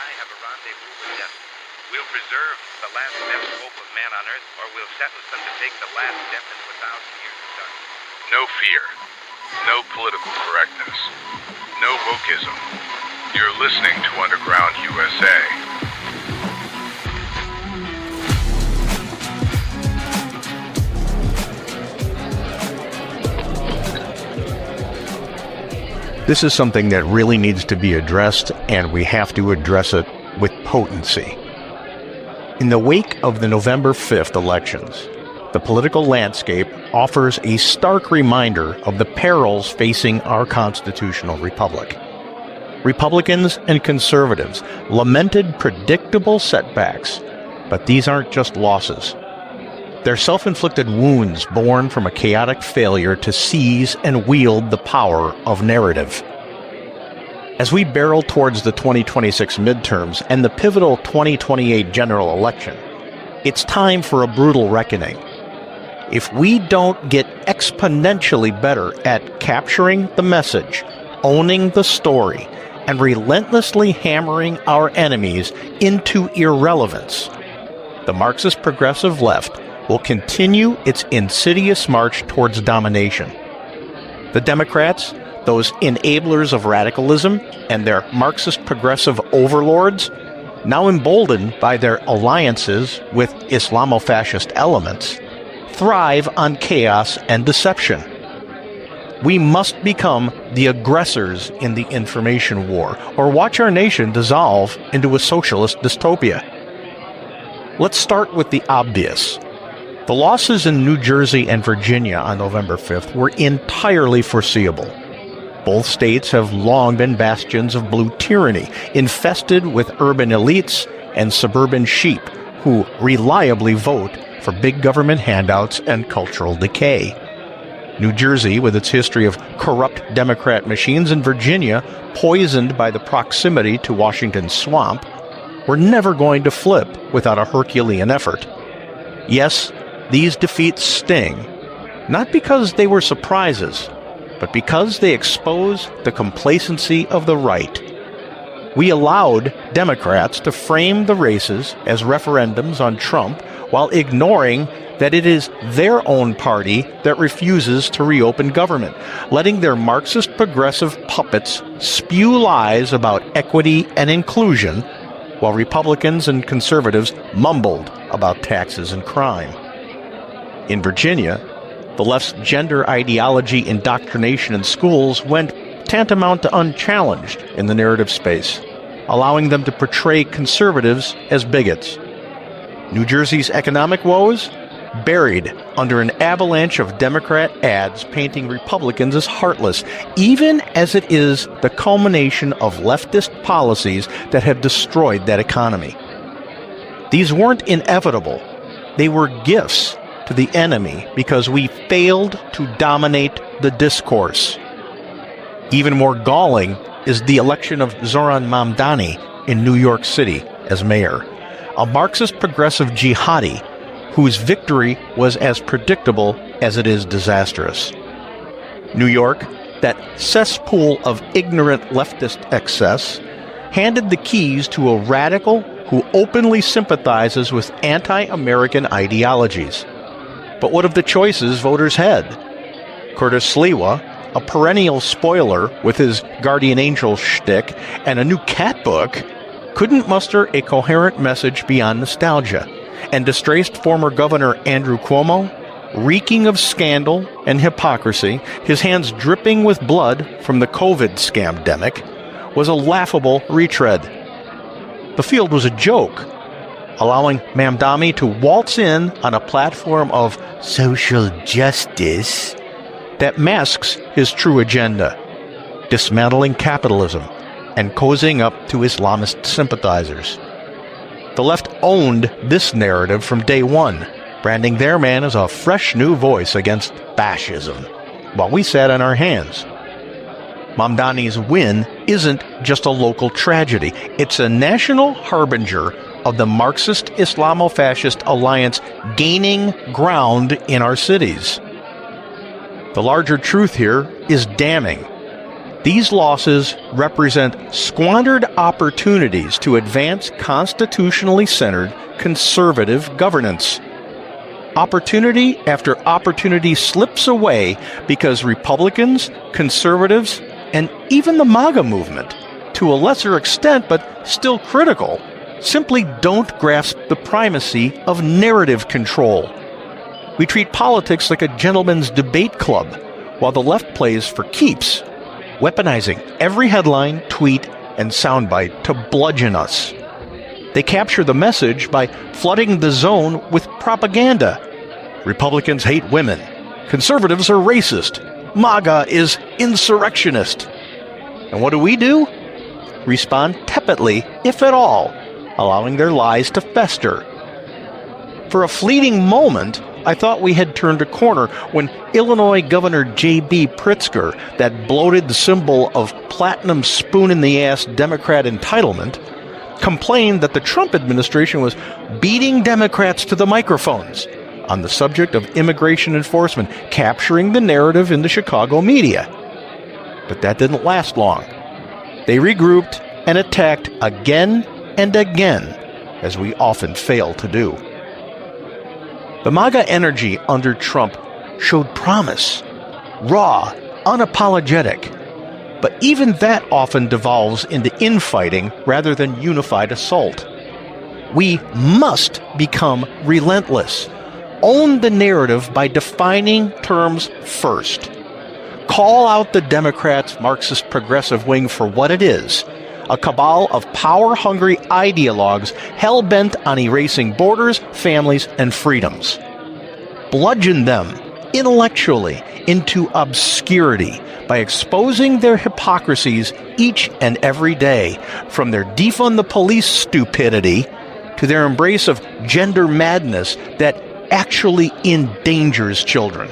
I have a rendezvous with death. We'll preserve the last best hope of man on earth, or we'll sentence them to take the last step into 1,000 years of darkness. No fear. No political correctness. No wokeism. You're listening to Underground USA. This is something that really needs to be addressed, and we have to address it with potency. In the wake of the November 5th elections, the political landscape offers a stark reminder of the perils facing our constitutional republic. Republicans and conservatives lamented predictable setbacks, but these aren't just losses. They're self-inflicted wounds born from a chaotic failure to seize and wield the power of narrative. As we barrel towards the 2026 midterms and the pivotal 2028 general election, it's time for a brutal reckoning. If we don't get exponentially better at capturing the message, owning the story, and relentlessly hammering our enemies into irrelevance, the Marxist-Progressive left will continue its insidious march towards domination. The Democrats, those enablers of radicalism, and their Marxist-Progressive overlords, now emboldened by their alliances with Islamo-fascist elements, thrive on chaos and deception. We must become the aggressors in the information war, or watch our nation dissolve into a socialist dystopia. Let's start with the obvious. The losses in New Jersey and Virginia on November 5th were entirely foreseeable. Both states have long been bastions of blue tyranny, infested with urban elites and suburban sheep who reliably vote for big government handouts and cultural decay. New Jersey, with its history of corrupt Democrat machines, and Virginia, poisoned by the proximity to Washington's swamp, were never going to flip without a Herculean effort. Yes, these defeats sting, not because they were surprises, but because they expose the complacency of the right. We allowed Democrats to frame the races as referendums on Trump while ignoring that it is their own party that refuses to reopen government, letting their Marxist-Progressive puppets spew lies about equity and inclusion, while Republicans and conservatives mumbled about taxes and crime. In Virginia, the left's gender ideology indoctrination in schools went tantamount to unchallenged in the narrative space, allowing them to portray conservatives as bigots. New Jersey's economic woes? Buried under an avalanche of Democrat ads painting Republicans as heartless, even as it is the culmination of leftist policies that have destroyed that economy. These weren't inevitable. They were gifts to the enemy because we failed to dominate the discourse. Even more galling is the election of Zohran Mamdani in New York City as mayor, a Marxist-Progressive jihadi whose victory was as predictable as it is disastrous. New York, that cesspool of ignorant leftist excess, handed the keys to a radical who openly sympathizes with anti-American ideologies. But what of the choices voters had? Curtis Sliwa, a perennial spoiler with his guardian angel shtick and a new cat book, couldn't muster a coherent message beyond nostalgia. And disgraced former Governor Andrew Cuomo, reeking of scandal and hypocrisy, his hands dripping with blood from the COVID scamdemic, was a laughable retread. The field was a joke, allowing Mamdani to waltz in on a platform of social justice that masks his true agenda, dismantling capitalism and cozying up to Islamist sympathizers. The left owned this narrative from day one, branding their man as a fresh new voice against fascism, while we sat on our hands. Mamdani's win isn't just a local tragedy. It's a national harbinger of the Marxist-Islamo-fascist alliance gaining ground in our cities. The larger truth here is damning. These losses represent squandered opportunities to advance constitutionally centered conservative governance. Opportunity after opportunity slips away because Republicans, conservatives, and even the MAGA movement, to a lesser extent but still critical, simply don't grasp the primacy of narrative control. We treat politics like a gentleman's debate club, while the left plays for keeps, weaponizing every headline, tweet, and soundbite to bludgeon us. They capture the message by flooding the zone with propaganda. Republicans hate women. Conservatives are racist. MAGA is insurrectionist. And what do? Respond tepidly, if at all, allowing their lies to fester. For a fleeting moment, I thought we had turned a corner when Illinois Governor J.B. Pritzker, that bloated symbol of platinum spoon-in-the-ass Democrat entitlement, complained that the Trump administration was beating Democrats to the microphones on the subject of immigration enforcement, capturing the narrative in the Chicago media. But that didn't last long. They regrouped and attacked again and again, as we often fail to do. The MAGA energy under Trump showed promise, raw, unapologetic. But even that often devolves into infighting rather than unified assault. We must become relentless. Own the narrative by defining terms first. Call out the Democrats' Marxist-Progressive wing for what it is, a cabal of power-hungry ideologues hell-bent on erasing borders, families, and freedoms. Bludgeon them intellectually into obscurity by exposing their hypocrisies each and every day, from their defund the police stupidity to their embrace of gender madness that actually endangers children.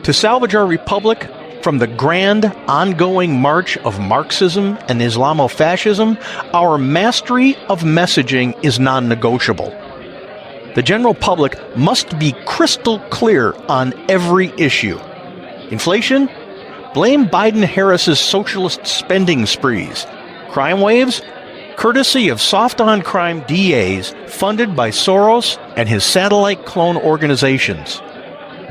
To salvage our republic from the grand, ongoing march of Marxism and Islamofascism, our mastery of messaging is non-negotiable. The general public must be crystal clear on every issue. Inflation? Blame Biden-Harris's socialist spending sprees. Crime waves? Courtesy of soft-on-crime DAs funded by Soros and his satellite clone organizations.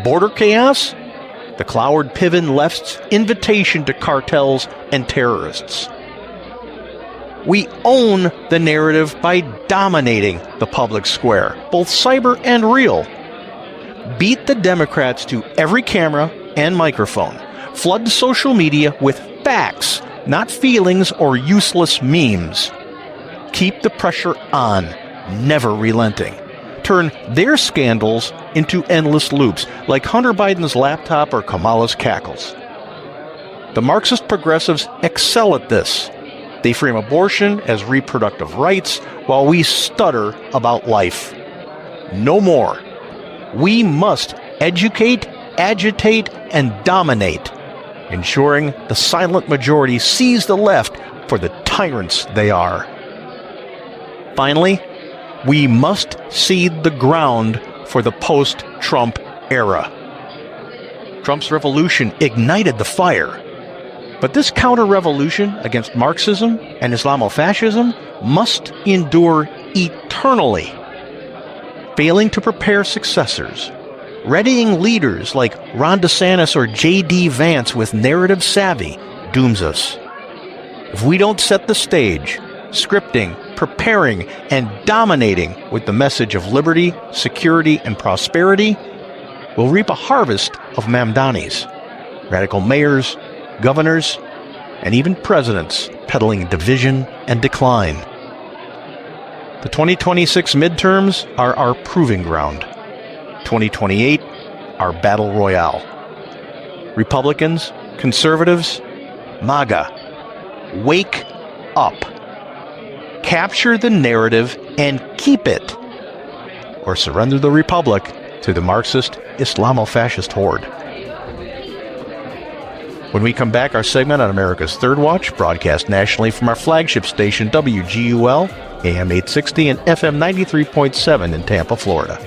Border chaos? The Cloward Piven left's invitation to cartels and terrorists. We own the narrative by dominating the public square, both cyber and real. Beat the Democrats to every camera and microphone. Flood social media with facts, not feelings or useless memes. Keep the pressure on, never relenting. Turn their scandals into endless loops, like Hunter Biden's laptop or Kamala's cackles. The Marxist progressives excel at this. They frame abortion as reproductive rights, while we stutter about life. No more. We must educate, agitate, and dominate, ensuring the silent majority sees the left for the tyrants they are. Finally, we must seed the ground for the post-Trump era. Trump's revolution ignited the fire, but this counter-revolution against Marxism and Islamofascism must endure eternally. Failing to prepare successors, readying leaders like Ron DeSantis or J.D. Vance with narrative savvy dooms us. If we don't set the stage, scripting, preparing, and dominating with the message of liberty, security, and prosperity, we'll reap a harvest of Mamdanis, radical mayors, governors, and even presidents peddling division and decline. The 2026 midterms are our proving ground. 2028, our battle royale. Republicans, conservatives, MAGA, wake up. Capture the narrative and keep it, or surrender the republic to the Marxist Islamofascist horde. When we come back, our segment on America's Third Watch, broadcast nationally from our flagship station WGUL, AM 860 and FM 93.7 in Tampa, Florida.